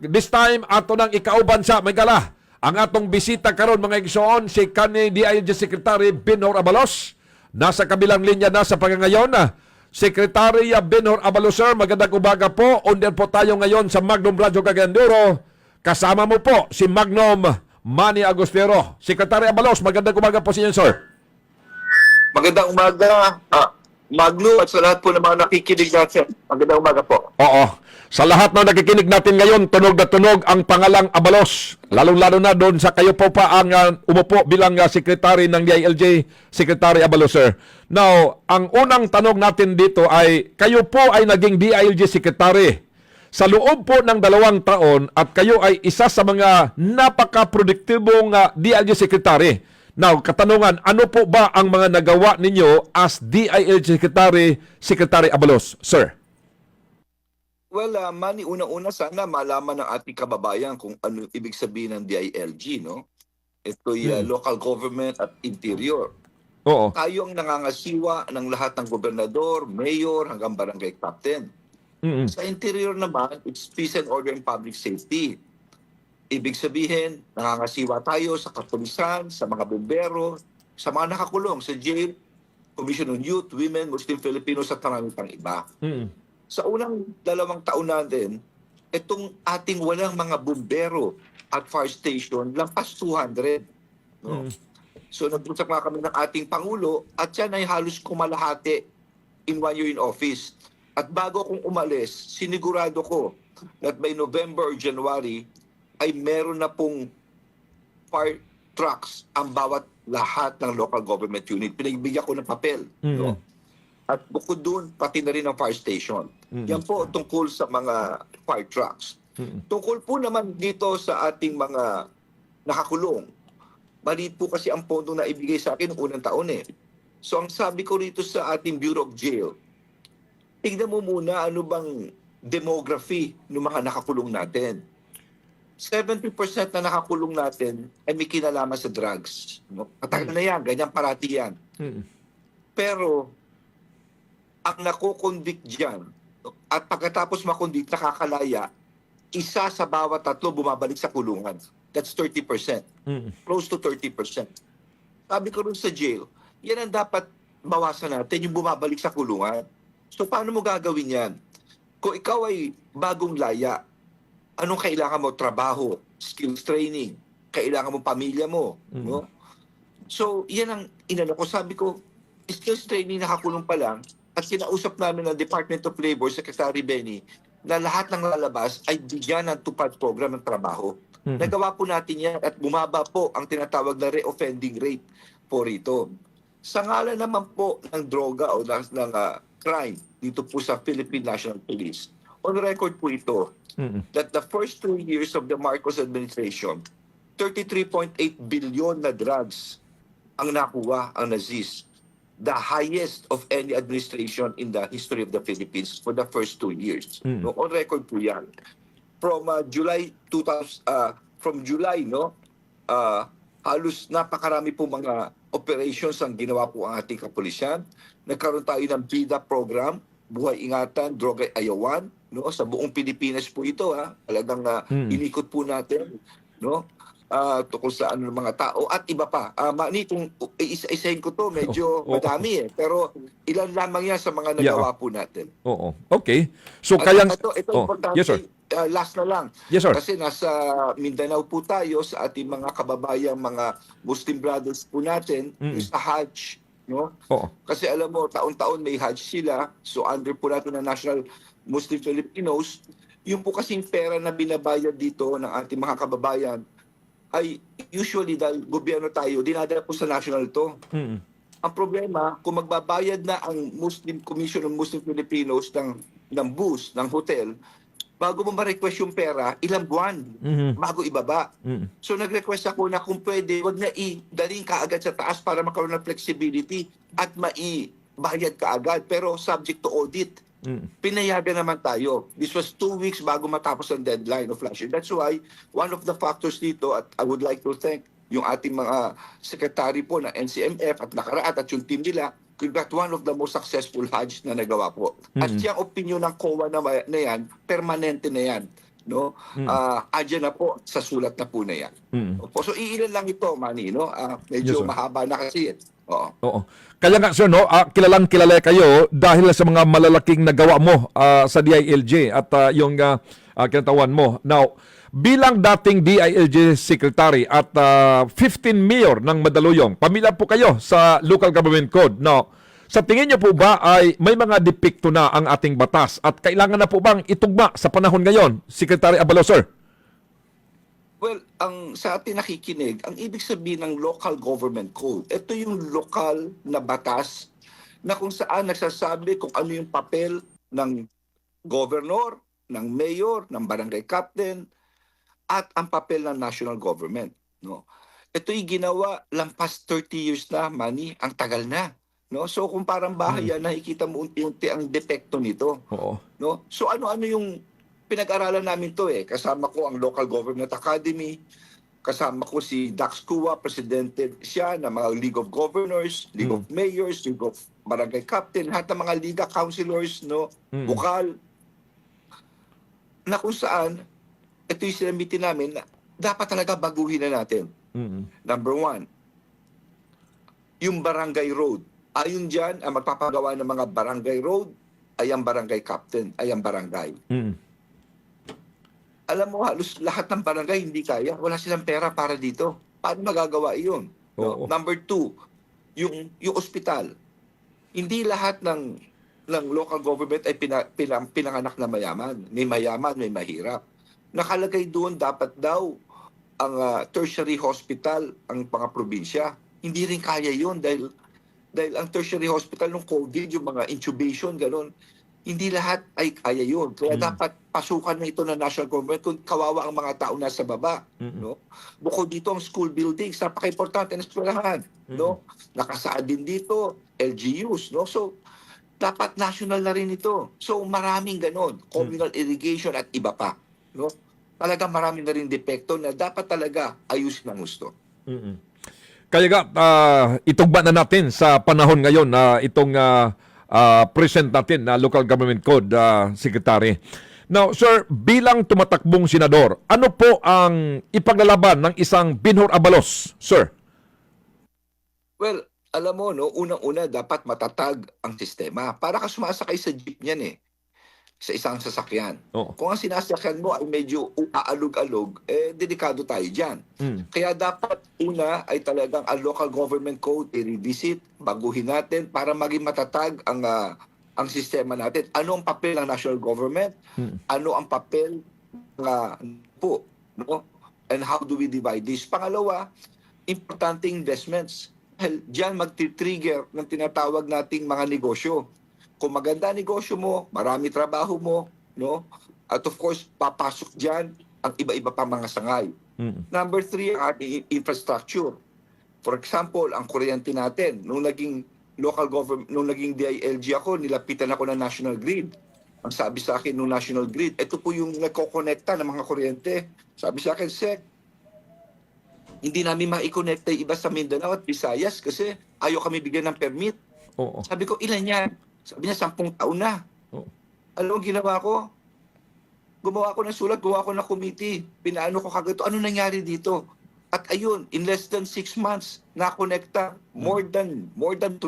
This time ato nang ikauban sa may gala ang atong bisita karon mga igsoon si kanhi DILG Secretary Benhur Abalos. Nasa kabilang linya na sa pagangayon Secretary Benhur Abalos, sir, magandang umaga po. Under po tayo ngayon sa Magnum Radio Cagayan de Oro. Kasama mo po si Magnum Manny Agustero. Secretary Abalos, magandang umaga po sa inyo, sir. Magandang umaga, Magno, at sa lahat po ng mga nakikinig natin. Magandang umaga po. Oo. Sa lahat ng nakikinig natin ngayon, tunog na tunog ang pangalang Abalos. Lalong-lalo na doon sa kayo po pa ang umupo bilang Secretary ng DILG, Secretary Abalos, sir. Now, ang unang tanong natin dito ay, kayo po ay naging DILG Secretary sa loob po ng 2 taon at kayo ay isa sa mga napaka-produktibong DILG Secretary. Now, katanungan, ano po ba ang mga nagawa ninyo as DILG Secretary, Secretary Abalos, sir? Well, Manny, una-una sana malaman ng ating kababayan kung ano ibig sabihin ng DILG, no? Ito'y local government at interior. Oo. Tayo ang nangangasiwa ng lahat ng gobernador, mayor, hanggang barangay captain. Sa interior naman, it's peace and order and public safety. Ibig sabihin, nangangasiwa tayo sa kapulisan, sa mga bombero, sa mga nakakulong, sa jail, Commission on Youth, Women, Muslim Filipinos, at marami pang iba. Sa unang 2 taon natin, itong ating walang mga bombero at fire station, lampas 200. No? So nag-usap nga kami ng ating Pangulo at yan ay halos kumalahati in 1 year in office. At bago akong umalis, sinigurado ko that by November or January, ay meron na pong fire trucks ang bawat lahat ng local government unit. Pinagbigyan ko ng papel. No? At bukod doon, pati na rin ang fire station. Yan po tungkol sa mga fire trucks. Tungkol po naman dito sa ating mga nakakulong, maliit po kasi ang pondo na ibigay sa akin noong unang taon eh. So ang sabi ko rito sa ating Bureau of Jail, tignan mo muna ano bang demography ng mga nakakulong natin. 70% na nakakulong natin ay may kinalaman sa drugs. No? Matagal na yan, ganyan parati yan. Pero, ang nakukonvict dyan, at pagkatapos makonvict, nakakalaya, isa sa bawat 3 bumabalik sa kulungan. That's 30%. Close to 30%. Sabi ko rin sa jail, yan ang dapat bawasan natin, yung bumabalik sa kulungan. So, paano mo gagawin yan? Kung ikaw ay bagong laya, anong kailangan mo? Trabaho, skills training, kailangan mo pamilya mo. No? So, yan ang inano ko. Sabi ko, skills training nakakulong pa lang at kinausap namin ng Department of Labor, Secretary Benny, na lahat ng lalabas ay bigyan ng tupad program ng trabaho. Nagawa po natin yan at bumaba po ang tinatawag na re-offending rate po rito. Sa ngalan naman po ng droga o ng crime dito po sa Philippine National Police, on record po ito, that the first 2 years of the Marcos administration, 33.8 billion na drugs ang nakuha ang nazis. The highest of any administration in the history of the Philippines for the first 2 years. No, on record po yan. From July 2000, from July, no, halos napakarami po mga operations ang ginawa po ang ating kapulisan. Nagkaroon tayo ng BIDA program, Buhay Ingatan, Droga Ayawan, no, sa buong Pilipinas po ito, talagang inikot po natin, no, tungkol sa ano ng mga tao at iba pa. Mani, kung isa-isahin ko to, medyo madami pero ilan lamang yan sa mga nagawa po natin. Oo. Okay. So At kaya ito importante, yes, sir. Last na lang. Yes, sir. Kasi nasa Mindanao po tayo sa ating mga kababayang mga Muslim brothers po natin, sa Hajj, no? Oo. Kasi alam mo, taon-taon may Hajj sila, so under po natin ng National Muslim Filipinos, yung po kasing pera na binabayad dito ng ating mga kababayan ay usually dahil gobyerno tayo, dinadala po sa national to. Ang problema, kung magbabayad na ang Muslim Commission of Muslim Filipinos ng bus, ng hotel, bago mo ma-request yung pera, ilang buwan bago ibaba. So nag-request ako na kung pwede, wag na i-daling kaagad sa taas para magkaroon ng flexibility at maibayad kaagad, pero subject to audit. Pinayagan naman tayo. This was 2 weeks bago matapos ang deadline of last year. That's why one of the factors dito, at I would like to thank yung ating mga sekretary po ng NCMF at nakaraat at yung team nila, we've got one of the most successful Hajj na nagawa po. At yung opinion ng COA na yan, permanente na yan. no? Andyan na po sa sulat na po na yan. Opo, so iilan lang ito, Manny, no? Yes, Medyo sir. mahaba na kasi. Oo. Oo. Kaya nga sir, no, kilalang kilala kayo dahil sa mga malalaking nagawa mo sa DILG at yung kinatawan mo. Now, bilang dating DILG secretary at 15 mayor ng Mandaluyong, pamilya po kayo sa local government code. Now, sa tingin niyo po ba ay may mga depekto na ang ating batas at kailangan na po bang itugma sa panahon ngayon, Secretary Abalos, sir? Well, sa ating nakikinig, ang ibig sabihin ng local government code, ito yung lokal na batas na kung saan nagsasabi kung ano yung papel ng governor, ng mayor, ng barangay captain, at ang papel ng national government. No? Ito'y ginawa lampas 30 years na, Manny, ang tagal na. No? So kung parang bahay yan, nakikita mo unti-unti ang depekto nito. Oo. No? So ano-ano yung pinag-aralan namin to eh. Kasama ko ang Local Government Academy, kasama ko si Dax Kua, presidente siya ng mga League of Governors, League of Mayors, League of Barangay Captain, lahat ng mga Liga Councilors, no, bukal, na kung saan, ito yung sinamitin namin na dapat talaga baguhin na natin. Number one, yung barangay road. Ayon dyan, ang magpapagawa ng mga barangay road ay ang barangay captain, ay ang barangay. Alam mo, halos lahat ng barangay hindi kaya. Wala silang pera para dito. Paano magagawa iyon? No? Number two, yung ospital. Hindi lahat ng local government ay pinanganak na mayaman. May mayaman, may mahirap. Nakalagay doon, dapat daw ang tertiary hospital, ang mga probinsya. Hindi rin kaya yun dahil ang tertiary hospital ng COVID, yung mga intubation, gano'n, hindi lahat ay kaya yun. Kaya dapat pasukan na ito ng national government kung kawawa ang mga tao nasa baba. No? Bukod dito ang school buildings, napaka-importante ng eskwelahan. No? Nakasaad din dito, LGUs. No? So, dapat national na rin ito. So, maraming gano'n. Communal irrigation at iba pa. No? Talaga maraming na rin depekto na dapat talaga ayusin ng gusto. Kaya nga, itugma na natin sa panahon ngayon na itong present natin na local government code, Secretary. Now, sir, bilang tumatakbong senador, ano po ang ipaglalaban ng isang Binhor Abalos, sir? Well, alam mo, no, unang-una dapat matatag ang sistema. Para ka sumasakay sa jeep niyan eh. Sa isang sasakyan. Kung ang sinasakyan mo ay medyo aalog-alog, delikado tayo dyan. Kaya dapat una ay talagang ang local government code i-revisit, baguhin natin para maging matatag ang sistema natin. Ano ang papel ng national government? Ano ang papel po? No? And how do we divide this? Pangalawa, importante investments. Diyan magti-trigger ng tinatawag nating mga negosyo. Kung maganda negosyo mo, marami trabaho mo, no? At of course, papasok diyan ang iba-iba pa mga sangay. Number three, ang ating infrastructure. For example, ang kuryente natin, nung naging local government, nung naging DILG ako, nilapitan ako ng National Grid. Ang sabi sa akin nung National Grid, ito po yung nagkokonekta ng mga kuryente. Sabi sa akin, Sek, hindi namin maikonekta yung iba sa Mindanao at Visayas kasi ayaw kami bigyan ng permit. Sabi ko, ilan yan? Sabi niya, 10 taon na. Alam mo, ginawa ko? Gumawa ko ng sulat, gumawa ko ng committee. Pinaano ko kagad, ano nangyari dito? At ayun, in less than 6 months, nakonekta more than 20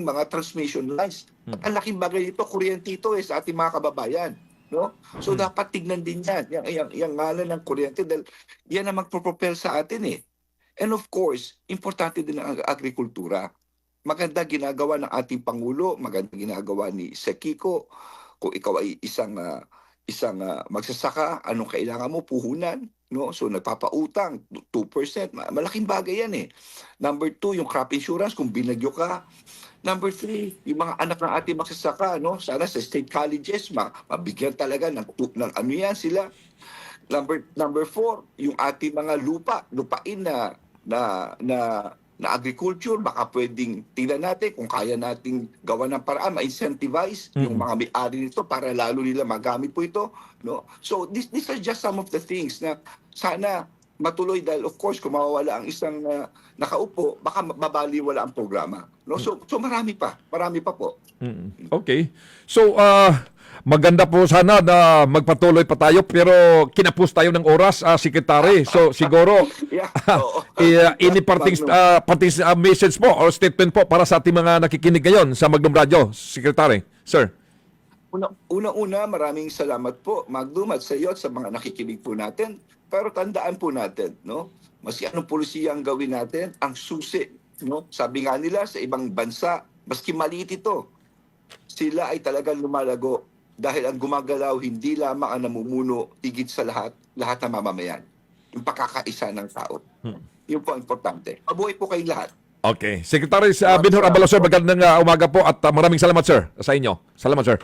mga transmission lines. At ang laking bagay dito, kuryente ito sa ating mga kababayan. No? So dapat tignan din yan, yung ngalan ng kuryente dahil yan ang magpropropel sa atin eh. And of course, importante din ang agrikultura. Maganda ginagawa ng ating Pangulo, maganda ginagawa ni Sekiko. Kung ikaw ay isang magsasaka, anong kailangan mo? Puhunan. No? So nagpapautang, 2%. Malaking bagay yan eh. Number 2, yung crop insurance, kung binagyo ka. Number 3, yung mga anak ng ating magsasaka, no? Sana sa state colleges, mabigyan talaga ng ano yan sila. Number 4, yung ating mga lupain na agriculture, baka pwedeng tingnan natin kung kaya nating gawa ng paraan, ma-incentivize yung mga may-ari nito para lalo nila magamit po ito. No? So these are just some of the things na sana matuloy dahil of course kung mawawala ang isang nakaupo, baka mabaliwala ang programa. No? So marami pa po. Okay. So, Maganda po sana na magpatuloy pa tayo pero kinapos tayo ng oras, Secretary. So siguro Yeah, oo. any parting message po or statement po para sa ating mga nakikinig ngayon sa Magnum Radio, Secretary. Sir. Una-una, maraming salamat po, Magnum, at sa iyo at sa mga nakikinig po natin. Pero tandaan po natin, no? Maski anong polisiya ang gawin natin, ang susi, no? Sabi nga nila sa ibang bansa, maski maliit ito, sila ay talagang lumalago dahil ang gumagalaw hindi lamang ang namumuno, higit sa lahat ng mamamayan. Yung pakakaisa ng tao. Yun po ang importante. Mabuhay po kayong lahat. Okay. Secretary Binhor Abalos, sir, magandang umaga po at maraming salamat, sir, sa inyo. Salamat, sir.